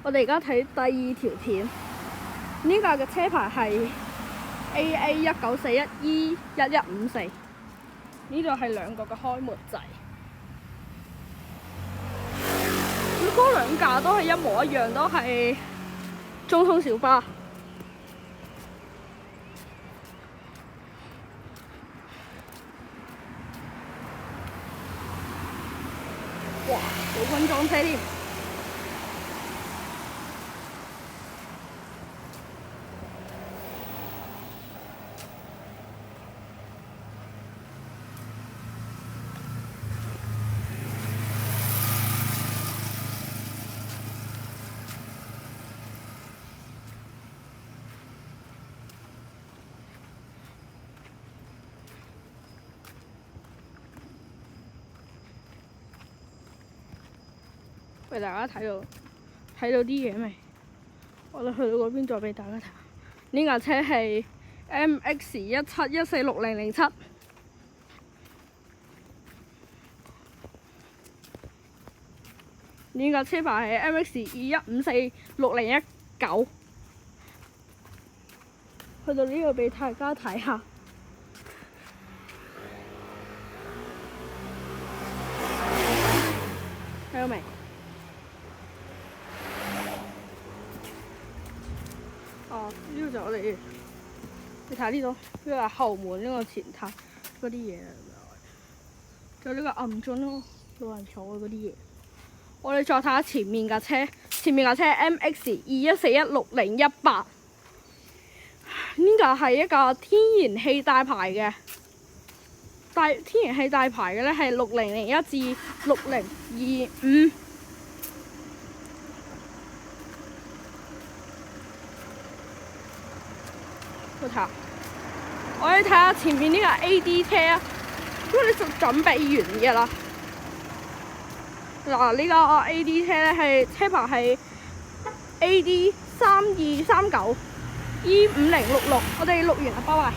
我哋而家睇第二條片，呢架嘅車牌係 AA1941E1154，呢度係兩個嘅開門掣。咁嗰兩架都係一模一樣，都係中通小巴。哇！冇分裝車添。俾大家睇到啲嘢未？我哋去到嗰邊再俾大家睇。呢架車係 MX17146007，呢架車牌係 MX21546019。去到呢度俾大家睇下。睇到未？哦，呢個就我哋，你睇呢度，呢個係後門，呢個前台嗰啲嘢，仲有呢個暗樽咯，老人坐嘅嗰啲嘢。我哋再睇下前面架車，前面架車係 MX21416018，呢架係一架天然氣大牌嘅，天然氣大牌嘅咧係6001至6025。我哋睇下前面呢架 AD 車啊，因為你就準備完嘅啦。嗱，呢架 AD 車咧係車牌係 AD3239E5066，我哋錄完啦，拜拜。